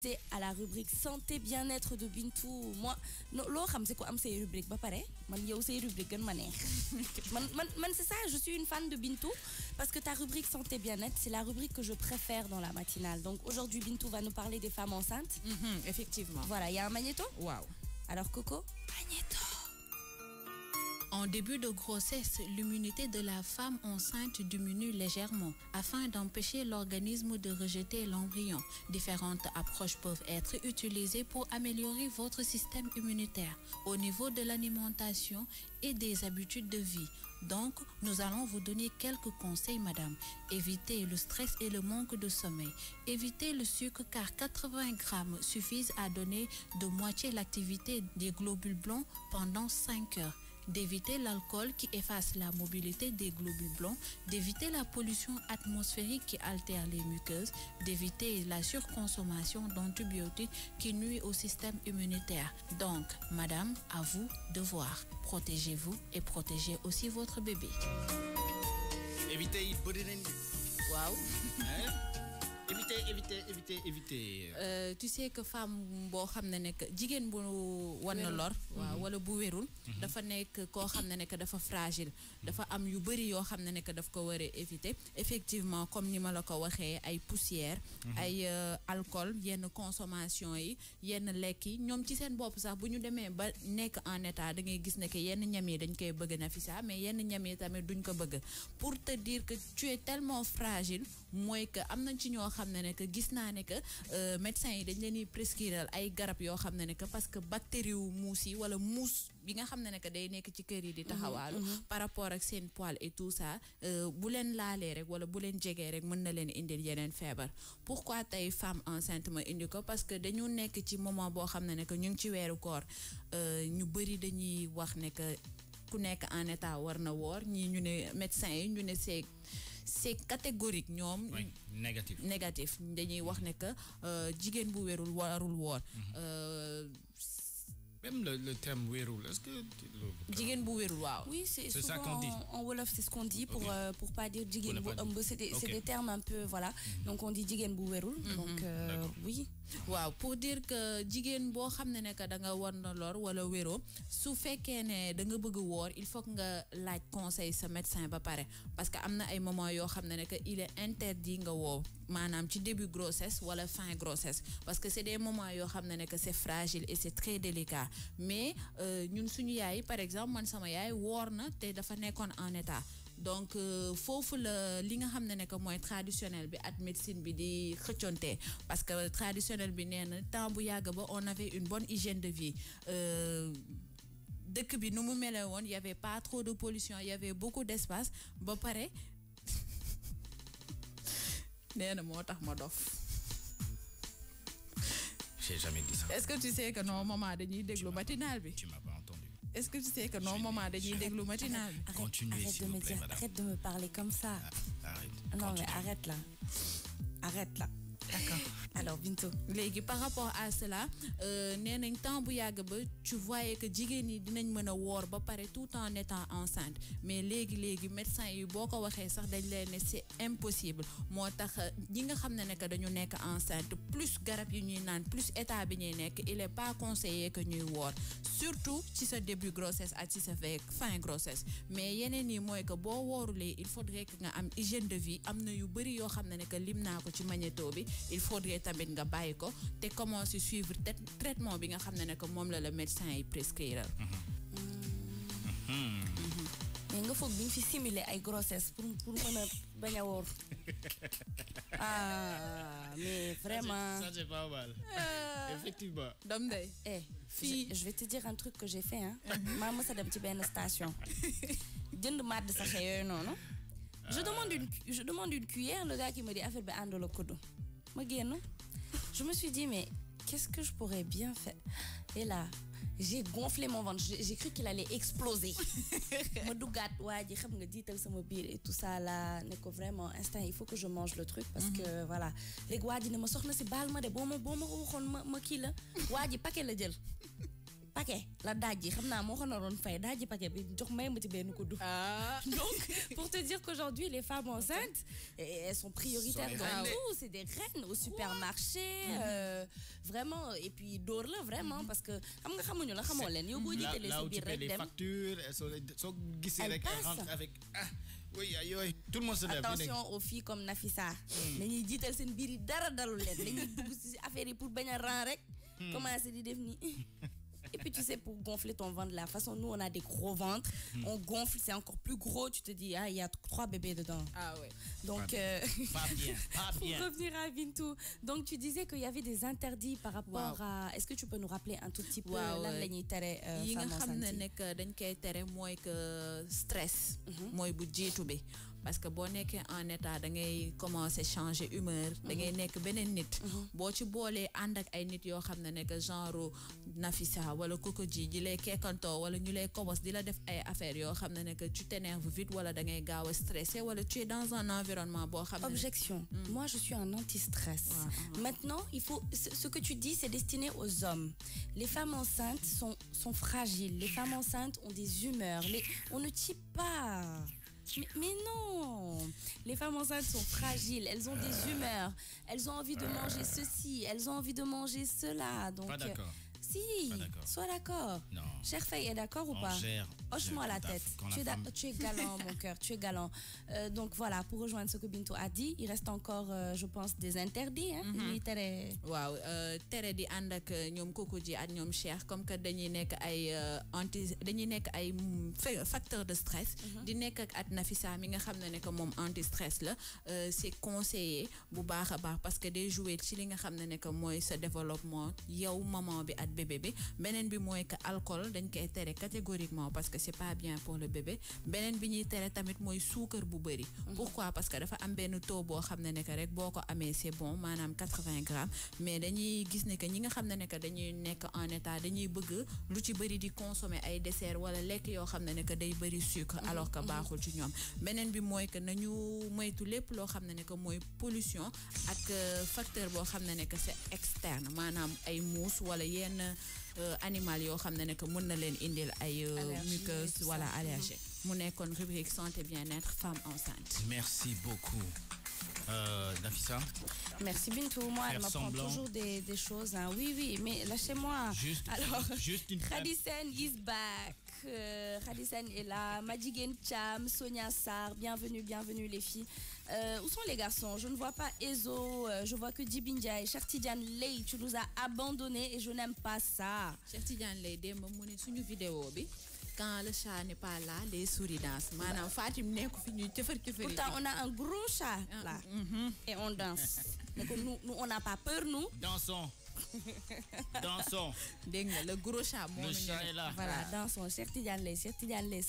C'est à la rubrique santé bien-être de Bintou. Moi lo xam c'est quoi am say rubrique ba paré man yow say rubrique gën ma neex man c'est ça, je suis une fan de Bintou parce que ta rubrique santé bien-être c'est la rubrique que je préfère dans la matinale. Donc aujourd'hui Bintou va nous parler des femmes enceintes. Effectivement. Voilà, il y a un magnéto. Waouh. Alors Coco, magnéto. En début de grossesse, l'immunité de la femme enceinte diminue légèrement afin d'empêcher l'organisme de rejeter l'embryon. Différentes approches peuvent être utilisées pour améliorer votre système immunitaire au niveau de l'alimentation et des habitudes de vie. Donc, nous allons vous donner quelques conseils, madame. Évitez le stress et le manque de sommeil. Évitez le sucre car 80 grammes suffisent à donner de moitié l'activité des globules blancs pendant 5 heures. D'éviter l'alcool qui efface la mobilité des globules blancs, d'éviter la pollution atmosphérique qui altère les muqueuses, d'éviter la surconsommation d'antibiotiques qui nuit au système immunitaire. Donc, madame, à vous de voir. Protégez-vous et protégez aussi votre bébé. Évitez Waouh. Évitez. Tu sais que femme bo xamné nek jigen bu wan lor wala bu wérul dafa nek ko xamné nek dafa fragile dafa am yu bari yo xamné nek daf ko wara éviter effectivement comme ni ma la ko waxé ay poussière ay alcool yenn consommation yi yenn lekk yi ñom ci seen bop sax bu ñu démé ba nek en état da ngay gis ne que yenn ñam yi dañ koy bëgg na fi ça mais yenn ñam yi tamit duñ ko bëgg pour te dire que tu es tellement fragile mooy que am nañ ci ñoo xam ne que gis naa ne que médecins yi dañ leen di prescrire ay garab yoo xam ne que parce que bactérie wu muus yi wala muus bi nga xam ne que day nekk ci kër yi di taxawaalu par rapport ak seen poil et tout ça bu leen laalee rek wala bu leen jegee rek mën na leen indil yeneen feebar. Pourquoi tey femme enceinte ma indi ko parce que dañu nekk ci moment boo xam ne que ñu ngi ci weeru koor ñu bëri dañuy wax ne que ku nekk en état war na woor ñii ñu ne médecins yi ñu ne c'est catégorique ñoom négatif dañuy wax ne que jigéen bu wérul warul woor même le terme wérul, est-ce que jigen bu wérul waaw. Oui, c'est ça qu'on dit. En wolof, c'est ce qu'on dit pour pas dire jigen bu ëmb, c'est des termes un peu voilà. Donc on dit jigen bu wérul. Donc oui. Waaw, pour dire que jigen bo xamné ne que da nga war na lor wala wéro su fekkee ne da nga bëgg woor il faut que nga laaj conseil sa médecin ba paré parce que amna ay moment yo xamné ne que il est interdit nga woor manam ci début grossesse wala fin grossesse parce que c'est des moments yo xamné ne que c'est fragile et c'est très délicat mais ñun suñu yaay par exemple man sama yaay woor na té dafa nekkoon en état. Donc foofu la li nga xam ne que mooy traditionnel bi at médecine bi di xëcconte parce que traditionnel bi nee na temps bu yàgg ba on avait une bonne hygiène de vie dëkk bi nu mu mele woon y avait pas trop de pollution y avait beaucoup d'espace ba pare nee na moo tax ma dof. J'ai jamais dit ça. Est-ce que tu sais que non maman dañuy déglu matinal bi. Tu m'as pas entendu. Est-ce que tu sais que non maman dañuy déglu matinal bi. Continuez s'il vous plaît, madame. Arrête de me parler comme ça. Arrête. Non mais arrête là. Arrête là. D'accord. Alors Bintou. Léegi par rapport à cela nee nañ temps bu yàgg ba tu voyais que jigéen ñi dinañ mën a woor ba pare tout en étant enceinte mais léegi médecin yi boo ko waxee sax dañ leen ne c'est impossible moo tax ñi nga xam ne que dañu nekk enceinte plus garab yi ñuy naan plus état bi ñuy nekk il est pas conseillé que ñuy woor surtout ci sa début grossesse ak ci sa fin grossesse mais yeneen yi mooy que boo woorulee il faudrait que nga am hygiène de vie am na yu bëri yoo xam ne que lim naa ko ci magnéto bi il faudrait tamit nga bàyyi ko te commencer suivre traitement bi nga xam ne que moom la médecin yi prescrire. Mais nga foog bi ñu fi simuler ay grossesse pour mën a bañ a woor. Ah mais vraiment. Ça c'est pas mal. Effectivement. Dom day. Je vais te dire un truc que j'ai fait hein. maa mës a dem ci benn station. jënd màdd sa xëy yooyu noonu. Je demande une cuillère, le gars qui me dit affaire bi ànd la kuddu. Ma génn. Je me suis dit mais qu'est-ce que je pourrais bien faire? Et là j'ai gonflé mon ventre, j'ai cru qu'il allait exploser. Ma dugaat waa ji xam nga jiital sama biir et tout ça là ne ko vraiment instant il faut que je mange le truc parce que voilà léegi waa ji ne ma soxna si baal ma de boo ma waxoon ma kii la waa ji paquet la jël paquet la daji xamna mo xonaron fay daji paquet bi jox may ma ci benn kuddu. Donc pour te dire qu'aujourd'hui les femmes enceintes elles sont prioritaires dans tout, c'est des reines au supermarché vraiment et puis d'or là vraiment parce que xam nga xamuñu la xamoo leen yow boo jiitalee sa biir rek dem. Les factures so gisee rek rentre avec oui ayoy tout le monde se lève. Attention aux filles comme Nafissa. dañuy jiital seen biir yi dara dalul leen dañuy dugg ci affaire yi pour bañ a ran rek. Commencer di def ni. Et puis tu sais, pour gonfler ton ventre, de la façon, nous on a des gros ventres, on gonfle, c'est encore plus gros, tu te dis, ah, il y a 3 bébés dedans. Ah ouais. Donc, pas bien. Pour revenir à Bintou, donc tu disais qu'il y avait des interdits par rapport à... Est-ce que tu peux nous rappeler un tout petit peu lan la ñuy tere femme enceinte? Nekk dañ koy tere mooy que stress. mooy bu jiitu bi. Parce que boo nekkee en état da ngay commencer changer humeur. da ngay nekk beneen nit. boo ci boolee ànd ak ay nit yoo xam ne nekk genre Nafissa wala Coco ji lay kekkantoo wala ñu lay kobos di la def ay affaires yoo xam ne nekk tu t'énerves vite wala da ngay gaaw a stressé wala tu es dans un environnement boo xam ne. Objection. Moi je suis un anti-stress. Maintenant il faut ce que tu dis c'est destiné aux hommes. Les femmes enceintes sont fragiles. Les femmes enceintes ont des humeurs. On ne type pas. Mais non, les femmes enceintes sont fragiles, elles ont des humeurs, elles ont envie de manger ceci, elles ont envie de manger cela. Donc, pas d'accord. Si, sois d'accord. Non. Cher Faye est d'accord ou pas? Hoche-moi la tête. Tu es galant, mon cœur, tu es galant. Donc voilà, pour rejoindre ce que Bintou a dit, il reste encore, je pense, des interdits. Waaw, tere di ànd ak ñoom Coco ji ak ñoom Cheikh comme que dañuy nekk ay facteur de stress. di nekk ak Nafissa mi nga xam ne que moom anti-stress la, c'est conseillé bu baax a baax parce que day jouer ci li nga xam ne que mooy sa développement yow maman bi ak bébé bi. Beneen bi mooy que alcool dañ koy tere catégoriquement parce que c'est pas bien pour le bébé. Beneen bi ñuy tere tamit mooy suukar bu bëri. Pourquoi? Parce que dafa am benn taux boo xam ne que rek boo ko amee c'est bon maanaam 80 grammes mais dañuy gis ne que ñi nga xam ne que dañuy nekk en état dañuy bëgg lu ci bëri di consommer ay dessert wala lekk yoo xam ne que day bëri sucre alors que baaxul ci ñoom. Beneen bi mooy que nañu moytu lépp loo xam ne que mooy pollution ak facteur boo xam ne que c'est externe maanaam ay muus wala yenn animal yoo xam ne que mën na leen indil ay muqueuses wala allergie. mu nekkoon rubrique santé bien-être femme enceinte. Merci beaucoup. Nafissa. Merci Bintou. Moi, elle m'apprend toujours des choses. Hein. Oui, mais lâchez-moi. Alors, Khadisen is back. Khadisen est là. Madjigen Cham, Sonia Sarr. Bienvenue les filles. Où sont les garçons? Je ne vois pas Ezo. Je vois que Djibinja et Chertidian Ley. Tu nous as abandonnés et je n'aime pas ça. Chertidian Ley, dem mu suñu vidéo bi. Quand le chat n'est pas là, les souris dansent. Pourtant, on a un gros chat là. Et on danse. Donc, nous, on n'a pas peur, nous. Dansons. Dansons. Le gros chat. Le chat est là. Voilà, dansons. Chertidian Ley,